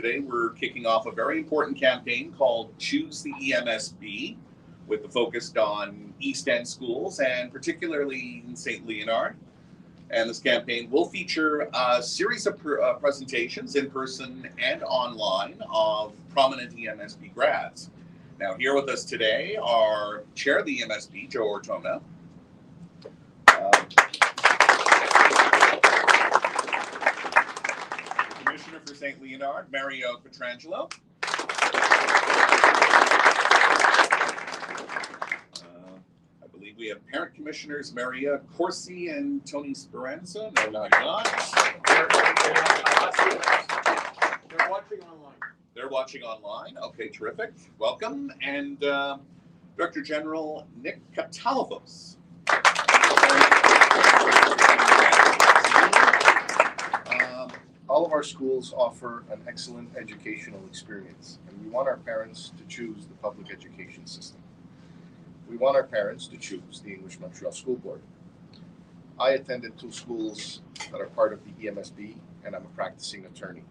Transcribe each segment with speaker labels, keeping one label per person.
Speaker 1: today we're kicking off a very important campaign called Choose the EMSB, with the focus on East End schools and particularly in St. Leonard. And this campaign will feature a series of presentations in person and online of prominent EMSB grads. Now, here with us today are Chair of the EMSB, Joe Ortona, Commissioner for St. Leonard, Mario Petrangelo, I believe we have parent commissioners Maria Corsi and Tony Speranza. No, not.
Speaker 2: They're watching online.
Speaker 1: They're watching online. Okay, terrific. Welcome. And Director General Nick Katalafos.
Speaker 3: All of our schools offer an excellent educational experience, and we want our parents to choose the public education system. We want our parents to choose the English Montreal School Board. I attended 2 schools that are part of the EMSB, and I'm a practicing attorney.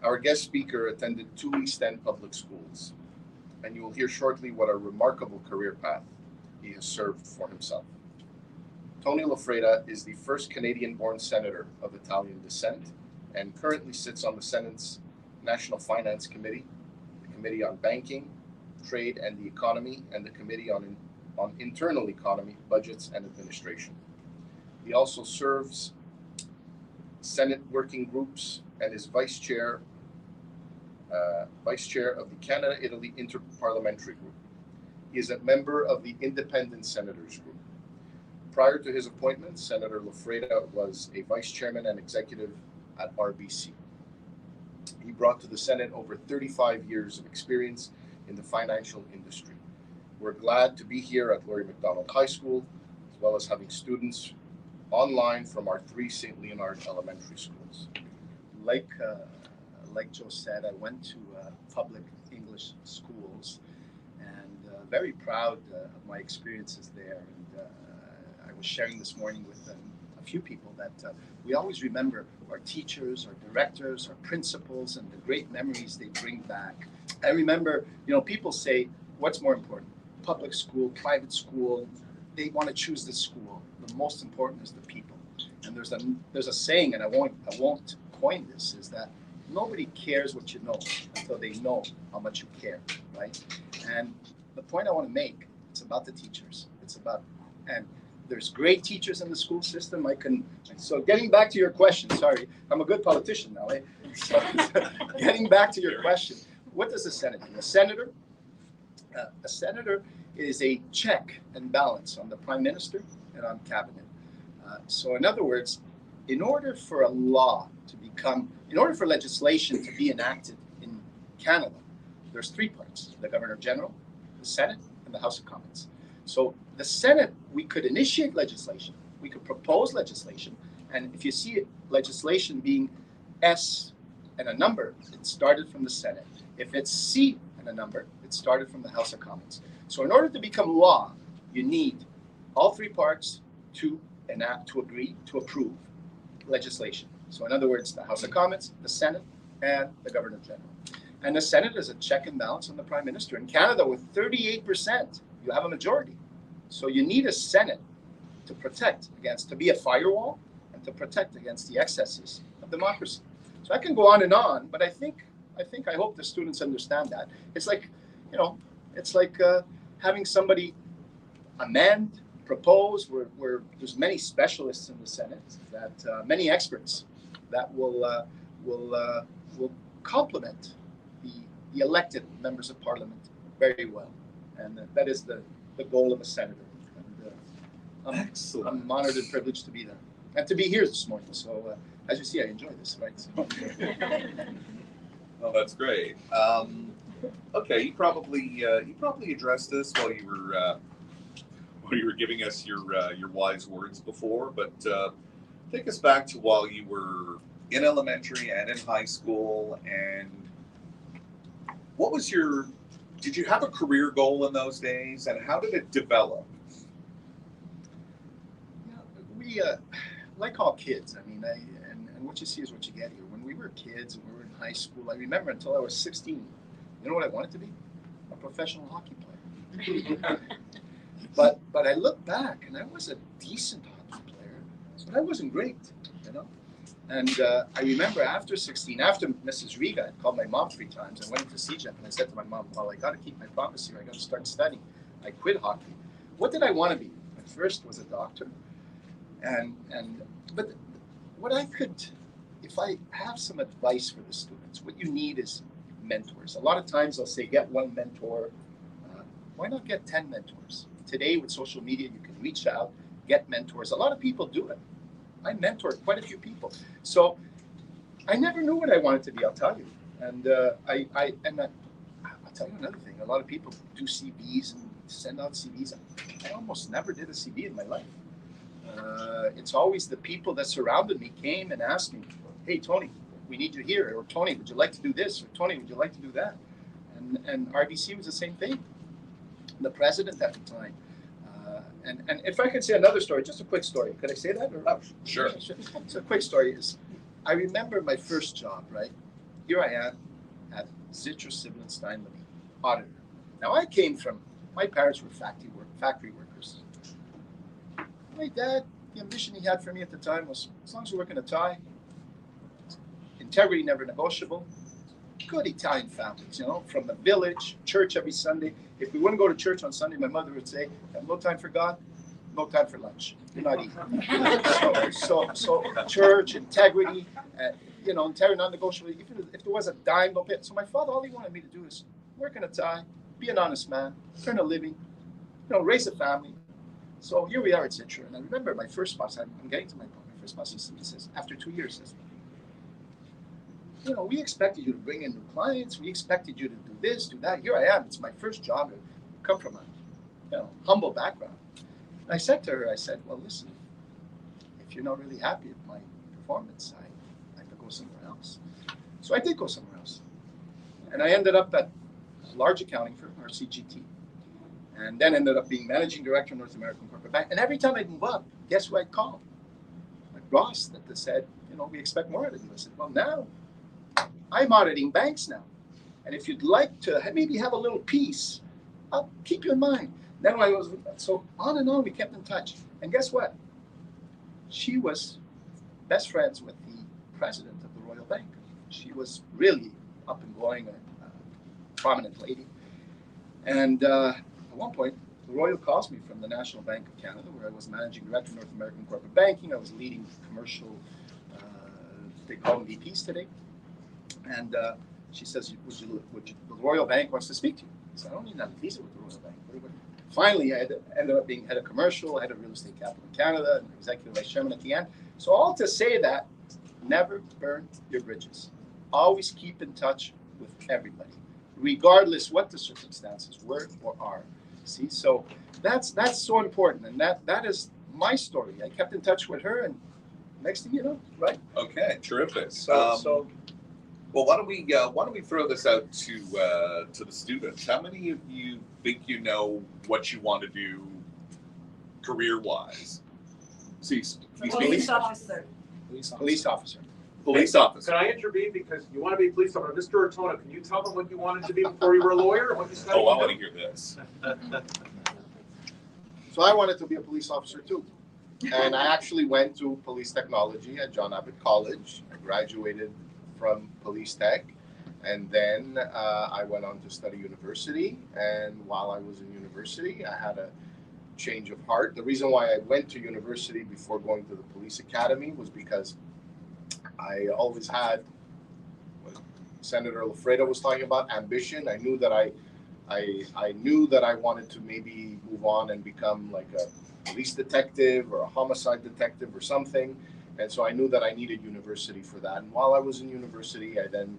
Speaker 3: Our guest speaker attended 2 East End public schools, and you will hear shortly what a remarkable career path he has served for himself. Tony Loffreda is the first Canadian-born senator of Italian descent and currently sits on the Senate's National Finance Committee, the Committee on Banking, Trade and the Economy, and the Committee on Internal Economy, Budgets and Administration. He also serves Senate working groups and is vice chair of the Canada-Italy Interparliamentary Group. He is a member of the Independent Senators Group. Prior to his appointment, Senator Loffreda was a vice chairman and executive at RBC. He brought to the Senate over 35 years of experience in the financial industry. We're glad to be here at Laurier Macdonald High School, as well as having students online from our 3 St. Leonard elementary schools.
Speaker 2: Like Joe said, I went to public English schools and very proud of my experiences there. And I was sharing this morning with a few people that we always remember our teachers, our directors, our principals, and the great memories they bring back. I remember, people say, what's more important? Public school, private school, they want to choose the school. The most important is the people. And there's a saying, and I won't coin this, is that nobody cares what you know until they know how much you care, right? And the point I want to make, it's about the teachers. And there's great teachers in the school system. So getting back to your question, sorry, I'm a good politician now, eh? So getting back to your question, what does a senator do? A senator is a check and balance on the prime minister and on cabinet. So in other words, in order for legislation to be enacted in Canada, there's 3 parts: the Governor General, the Senate, and the House of Commons. So the Senate, we could initiate legislation, we could propose legislation, and if you see legislation being S and a number, it started from the Senate. If it's C and a number, it started from the House of Commons. So in order to become law, you need all 3 parts to enact, to agree, to approve legislation. So in other words, the House of Commons, the Senate, and the Governor General. And the Senate is a check and balance on the Prime Minister. In Canada, with 38%, you have a majority. So you need a Senate to to be a firewall and to protect against the excesses of democracy. So I can go on and on, but I hope the students understand that. It's like, having somebody amend, propose, where there's many specialists in the Senate, many experts that will complement the elected members of Parliament very well. And that is the goal of a senator. And I'm honored and privileged to be there and to be here this morning. So as you see, I enjoy this, right? So.
Speaker 1: Well, that's great. Okay, you probably addressed this while you were giving us your wise words before, but take us back to while you were in elementary and in high school, and what was did you have a career goal in those days, and how did it develop?
Speaker 2: We, like all kids, and what you see is what you get here. When we were kids and we were in high school, I remember until I was 16, you know what I wanted to be? A professional hockey player. But I look back, and I was a decent hockey player, but I wasn't great, you know. And I remember after 16, after Mrs. Riga had called my mom 3 times, I went into CJEP and I said to my mom, well, I got to keep my promise here. I got to start studying. I quit hockey. What did I want to be? At first was a doctor. But what I could, if I have some advice for the students, what you need is mentors. A lot of times I'll say, get 1 mentor. Why not get 10 mentors? Today with social media, you can reach out, get mentors. A lot of people do it. I mentored quite a few people. So I never knew what I wanted to be, I'll tell you. And I'll tell you another thing. A lot of people do CVs and send out CVs. I almost never did a CV in my life. It's always the people that surrounded me came and asked me, hey, Tony, we need you here. Or Tony, would you like to do this? Or Tony, would you like to do that? And RBC was the same thing. The president at the time. And if I could say another story, just a quick story. Could I say that? Or?
Speaker 1: Oh, sure.
Speaker 2: So a quick story is, I remember my first job, right? Here I am at Zitrus Siblin Steinley, auditor. Now I came from, my parents were factory workers. My dad, the ambition he had for me at the time was, as long as you work in a tie, integrity never negotiable, good Italian families, you know, from the village, church every Sunday. If we wouldn't go to church on Sunday, my mother would say, have no time for God, no time for lunch. You're not eating. So church, integrity, you know, integrity, non-negotiable. Even if there was a dime, don't pay it. So my father, all he wanted me to do is work in a tie, be an honest man, earn a living, you know, raise a family. So here we are at Citra. And I remember my first boss, I'm getting to my point. My first boss, he says, after 2 years, says, you know, we expected you to bring in new clients. We expected you to do this, do that. Here I am. It's my first job. I come from a, you know, humble background. And I said to her, I said, well, listen, if you're not really happy with my performance, I have to go somewhere else. So I did go somewhere else. And I ended up at a large accounting firm, or CGT. And then ended up being managing director of North American Corporate Bank. And every time I'd move up, guess who I'd call? My boss that said, you know, we expect more out of you. I said, well, now I'm auditing banks now. And if you'd like to maybe have a little piece, I'll keep you in mind. Then I was, so on and on, we kept in touch. And guess what? She was best friends with the president of the Royal Bank. She was really up and going, a prominent lady. And at one point, the Royal calls me from the National Bank of Canada, where I was managing director of North American Corporate Banking. I was leading commercial, they call them VPs today. And she says, the Royal Bank wants to speak to you. So I don't need that visa with the Royal Bank. Finally, I ended up being head of commercial, head of real estate capital in Canada, and executive vice chairman at the end. So all to say that, never burn your bridges. Always keep in touch with everybody, regardless what the circumstances were or are. See, so that's so important, and that is my story. I kept in touch with her, and next thing you know, right?
Speaker 1: Okay, terrific.
Speaker 2: So
Speaker 1: well, why don't we throw this out to the students? How many of you think you know what you want to do career-wise?
Speaker 4: Police officer.
Speaker 2: Police officer.
Speaker 1: Police officer.
Speaker 5: Can I intervene because you want to be a police officer? Mr. Ortona, can you tell them what you wanted to be before you were a lawyer or what you studied?
Speaker 1: Oh, I want to hear this.
Speaker 3: So I wanted to be a police officer too. And I actually went to police technology at John Abbott College. I graduated from Police Tech. And then I went on to study university. And while I was in university, I had a change of heart. The reason why I went to university before going to the police academy was because I always had what Senator Loffreda was talking about, ambition. I knew that I knew that I wanted to maybe move on and become like a police detective or a homicide detective or something. And so I knew that I needed university for that. And while I was in university, I then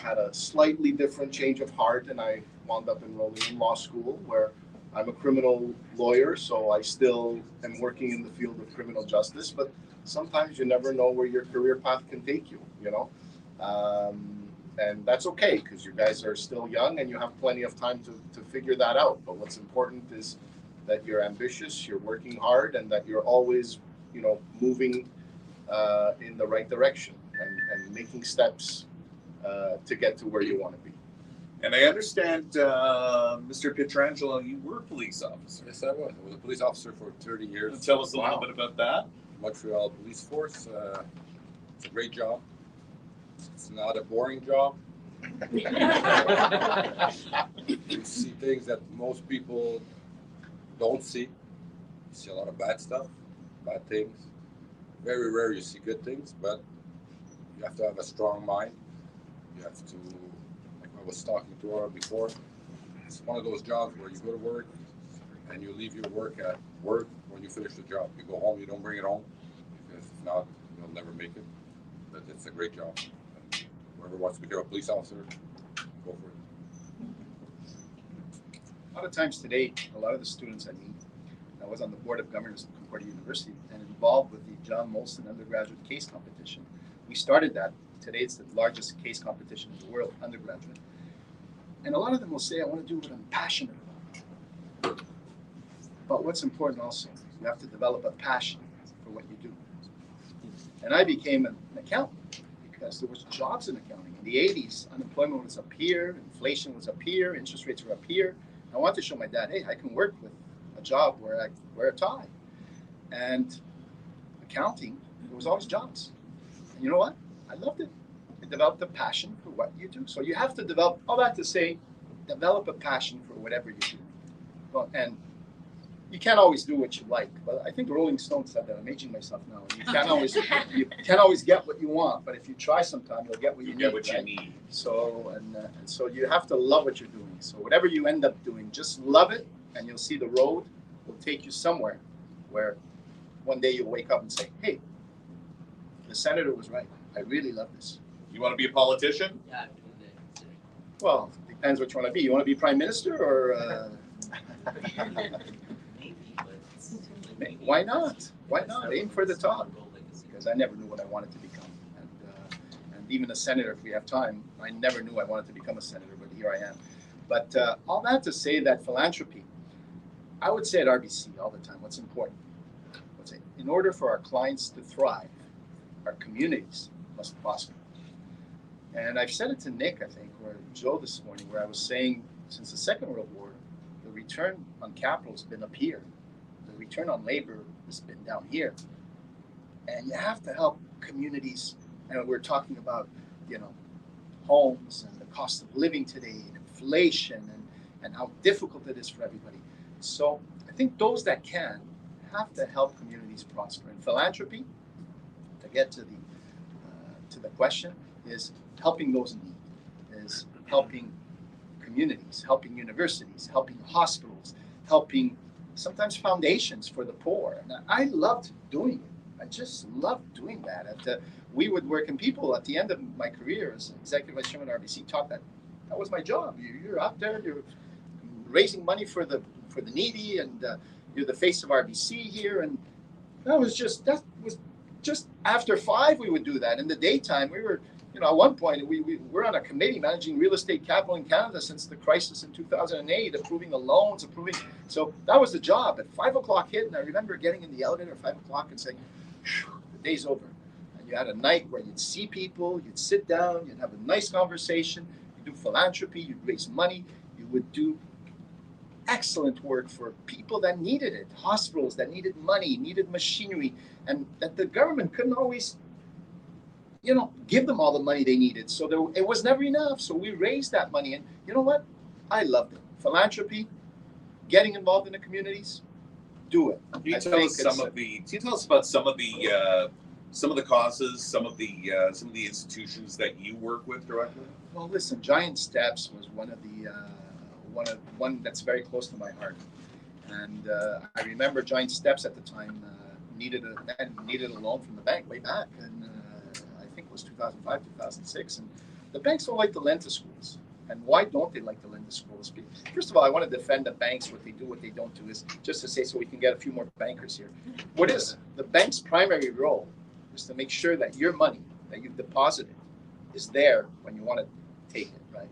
Speaker 3: had a slightly different change of heart, and I wound up enrolling in law school, where I'm a criminal lawyer, so I still am working in the field of criminal justice. But sometimes you never know where your career path can take you, you know? And that's okay, because you guys are still young and you have plenty of time to figure that out. But what's important is that you're ambitious, you're working hard, and that you're always, you know, moving in the right direction and making steps to get to where you want to be.
Speaker 1: And I understand, Mr. Pietrangelo, you were a police officer.
Speaker 6: Yes, I was. I was a police officer for 30 years.
Speaker 1: Tell us a little bit about that.
Speaker 6: Montreal Police Force. It's a great job. It's not a boring job. You see things that most people don't see. You see a lot of bad stuff, bad things. Very rare you see good things, but you have to have a strong mind. You have to, like I was talking to her before, it's one of those jobs where you go to work and you leave your work at work when you finish the job. You go home, you don't bring it home, because if not, you'll never make it. But it's a great job. And whoever wants to become a police officer, go for it.
Speaker 2: A lot of times today, a lot of the students I meet, I was on the board of governors at Concordia University and involved with the John Molson undergraduate case competition. We started that. Today it's the largest case competition in the world, undergraduate. And a lot of them will say, I want to do what I'm passionate about. But what's important also, you have to develop a passion for what you do. And I became an accountant because there was jobs in accounting. In the 80s, unemployment was up here, inflation was up here, interest rates were up here. I wanted to show my dad, hey, I can work with a job where I wear a tie. And accounting, there was always jobs. And you know what? I loved it. I developed a passion for what you do. So you have to develop, all that to say, develop a passion for whatever you do. Well, and you can't always do what you like. But I think the Rolling Stones said that. I'm aging myself now. You can't always get what you want. But if you try sometime, you'll get what you need.
Speaker 1: Get what
Speaker 2: right?
Speaker 1: you need.
Speaker 2: So and so you have to love what you're doing. So whatever you end up doing, just love it, and you'll see the road will take you somewhere where one day you'll wake up and say, hey, the senator was right. I really love this.
Speaker 1: You want to be a politician?
Speaker 7: Yeah.
Speaker 2: Well, depends what you want to be. You want to be prime minister or?
Speaker 7: Maybe, but
Speaker 2: Why not? Why not? Aim for the top. Because I never knew what I wanted to become. And even a senator, if we have time, I never knew I wanted to become a senator, but here I am. But all that to say that philanthropy, I would say at RBC all the time, what's important? In order for our clients to thrive, our communities must prosper. And I've said it to Nick, I think, or Joe this morning, where I was saying since the Second World War, the return on capital has been up here. The return on labor has been down here. And you have to help communities. And we're talking about, homes and the cost of living today and inflation and how difficult it is for everybody. So I think those that can have to help communities prosper. And philanthropy, to get to the question, is helping those in need, is helping communities, helping universities, helping hospitals, helping sometimes foundations for the poor. And I loved doing it. I just loved doing that. We would work, and people at the end of my career as executive vice chairman at RBC taught that was my job. You're out there, you're raising money for the needy, and you're the face of RBC here. And that was just after 5 we would do that. In the daytime, we were, at one point we were on a committee managing real estate capital in Canada since the crisis in 2008, approving the loans, so that was the job. At 5 o'clock hit, and I remember getting in the elevator at 5 o'clock and saying, the day's over. And you had a night where you'd see people, you'd sit down, you'd have a nice conversation, you'd do philanthropy, you'd raise money, you would do excellent work for people that needed it, hospitals that needed money, needed machinery, and that the government couldn't always, give them all the money they needed. So it was never enough. So we raised that money, and you know what? I loved it. Philanthropy, getting involved in the communities, do it.
Speaker 1: Can you tell us about some of the causes, some of the institutions that you work with directly?
Speaker 2: Well, listen, Giant Steps was one that's very close to my heart, and I remember Giant Steps at the time needed a loan from the bank way back, and I think it was 2005, 2006, and the banks don't like to lend to schools. And why don't they like to lend to schools? First of all, I want to defend the banks. What they do, what they don't do, is just to say so we can get a few more bankers here. What is the bank's primary role is to make sure that your money that you've deposited is there when you want to take it, right?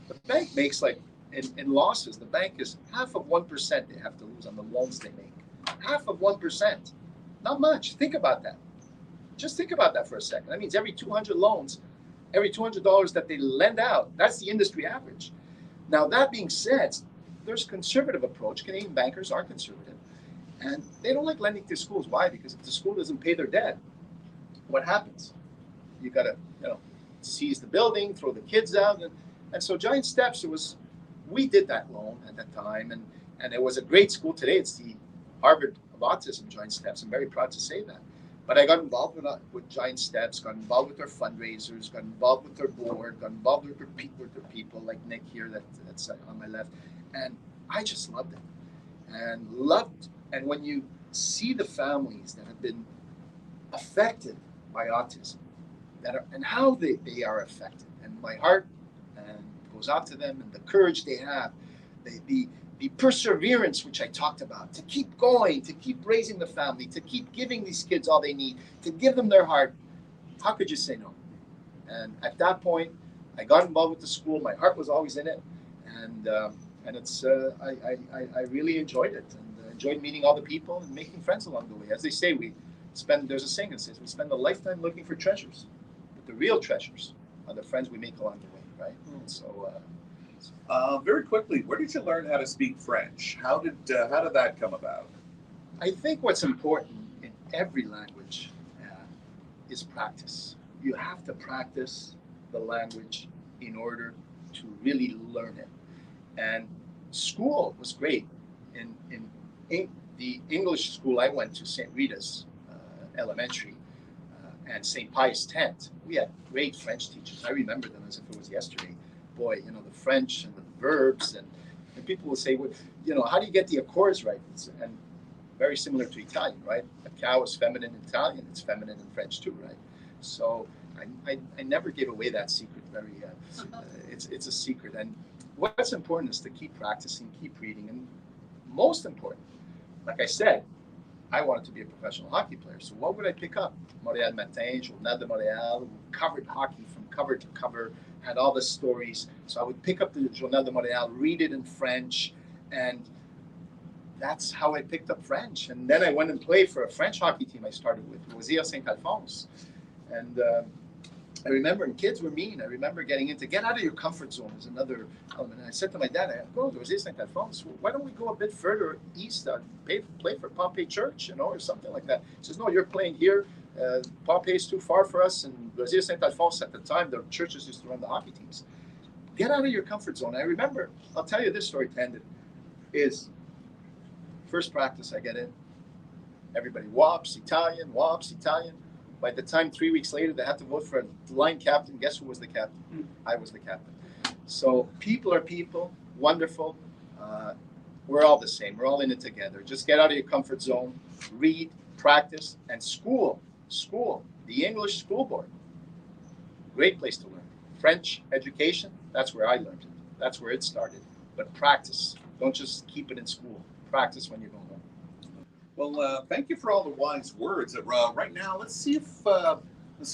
Speaker 2: The bank makes in losses, the bank is 0.5% they have to lose on the loans they make. 0.5%. Not much. Think about that. Just think about that for a second. That means every 200 loans, Every $200 that they lend out, that's the industry average. Now, that being said, there's a conservative approach. Canadian bankers are conservative, and they don't like lending to schools. Why? Because if the school doesn't pay their debt, what happens? You got to, seize the building, throw the kids out, and so Giant Steps, we did that loan at that time, and it was a great school. Today, it's the Harvard of Autism, Giant Steps. I'm very proud to say that. But I got involved with Giant Steps, got involved with their fundraisers, got involved with their board, got involved with their people like Nick here that's on my left. And I just loved it. And when you see the families that have been affected by autism, and how they are affected, and my heart goes out to them, and the courage they have, the perseverance, which I talked about, to keep going, to keep raising the family, to keep giving these kids all they need, to give them their heart. How could you say no? And at that point, I got involved with the school. My heart was always in it, and it's I really enjoyed it, and enjoyed meeting all the people and making friends along the way. As they say, there's a saying that says we spend a lifetime looking for treasures, but the real treasures are the friends we make along the way, right? So.
Speaker 1: Very quickly, where did you learn how to speak French? How did that come about?
Speaker 2: I think what's important in every language is practice. You have to practice the language in order to really learn it. And school was great. In the English school I went to, St. Rita's Elementary and St. Pius X, we had great French teachers. I remember them as if it was yesterday. Boy, the French and the verbs, and people will say, well, how do you get the accords right? And very similar to Italian, right? A cow is feminine in Italian, it's feminine in French too, right? So I never gave away that secret. It's a secret. And what's important is to keep practicing, keep reading, and most important, like I said, I wanted to be a professional hockey player. So what would I pick up? Montréal Matin, Journal de Montréal, covered hockey from cover to cover, had all the stories. So I would pick up the Journal de Montréal, read it in French, and that's how I picked up French. And then I went and played for a French hockey team I started with, Loisier St. Alphonse. And I remember, and kids were mean. I remember get out of your comfort zone is another element. And I said to my dad, I go to Loisier St. Alphonse. Why don't we go a bit further east, play for Pompey Church, or something like that. He says, no, you're playing here. Pompey is too far for us, and Loisier St. Alphonse at the time, the churches used to run the hockey teams. Get out of your comfort zone. I remember, I'll tell you this story to end it, is first practice I get in, everybody wops Italian. By the time 3 weeks later they had to vote for a line captain, guess who was the captain? I was the captain. So people are people, wonderful. We're all the same. We're all in it together. Just get out of your comfort zone, read, practice, and school, the English School Board. Great place to learn. French education, that's where I learned it. That's where it started. But practice. Don't just keep it in school. Practice when you go home.
Speaker 1: Well, thank you for all the wise words. Right now, let's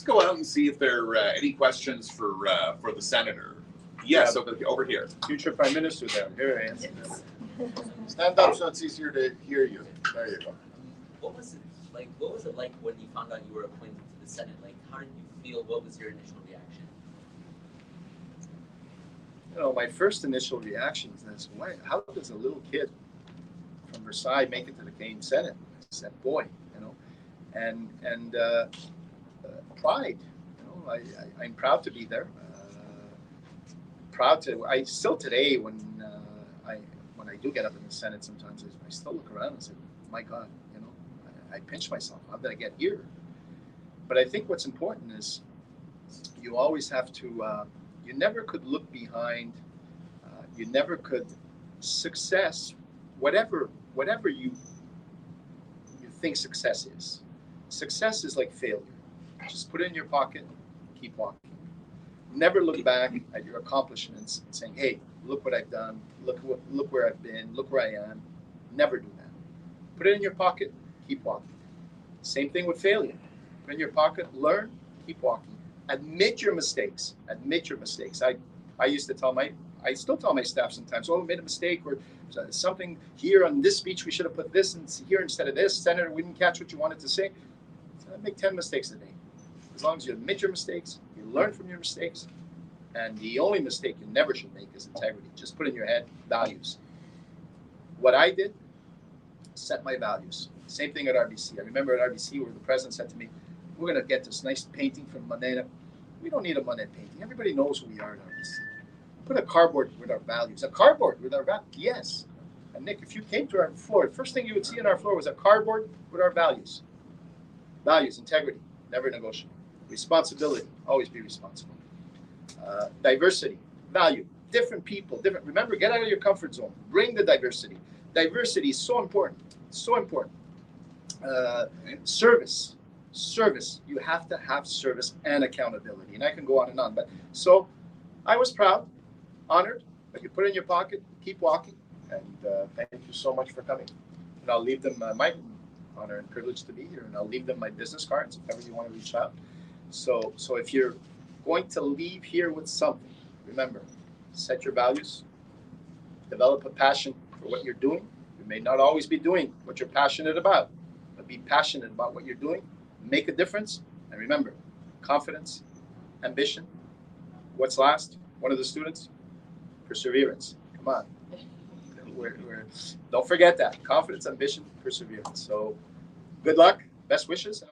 Speaker 1: go out and see if there are any questions for the senator. Yes, over here.
Speaker 2: Future Prime Minister there. Here I am.
Speaker 3: Stand up so it's easier to hear you. There you go.
Speaker 7: What was it like when you found out you were appointed to the Senate? Like, how did you feel? What was your initial reaction?
Speaker 2: My first initial reaction is, how does a little kid from Versailles make it to the Canadian Senate? I said, boy, and pride. I'm proud to be there. I still today, when I do get up in the Senate, sometimes I still look around and say, my God, I pinch myself. How did I get here? But I think what's important is you always have to. You never could look behind. You never could success, whatever you think success is. Success is like failure. Just put it in your pocket, keep walking. Never look back at your accomplishments and saying, "Hey, look what I've done. Look where I've been. Look where I am." Never do that. Put it in your pocket, keep walking. Same thing with failure. Put it in your pocket, learn, keep walking. Admit your mistakes. I still tell my staff sometimes, we made a mistake, or something here on this speech, we should have put this here instead of this. Senator, we didn't catch what you wanted to say. So I make 10 mistakes a day. as long as you admit your mistakes, you learn from your mistakes, and the only mistake you never should make is integrity. Just put in your head values. What I did, set my values. Same thing at RBC. I remember at RBC where the president said to me, we're going to get this nice painting from Monet. We don't need a Monet painting. Everybody knows who we are at RBC. Put a cardboard with our values. A cardboard with our values? Yes. And Nick, if you came to our floor, the first thing you would see on our floor was a cardboard with our values. Values, integrity, never negotiable. Responsibility, always be responsible. Diversity, value, different people, different. Remember, get out of your comfort zone. Bring the diversity. Diversity is so important. So important. Service. You have to have service and accountability. And I can go on and on. But so I was proud, honored, but you put it in your pocket, keep walking. And thank you so much for coming. And I'll leave them my honor and privilege to be here. And I'll leave them my business cards if ever you want to reach out. So if you're going to leave here with something, remember, set your values, develop a passion for what you're doing. You may not always be doing what you're passionate about, but be passionate about what you're doing, make a difference, and remember, confidence, ambition. What's last? One of the students? Perseverance. Come on. Don't forget that. Confidence, ambition, perseverance. So good luck, best wishes.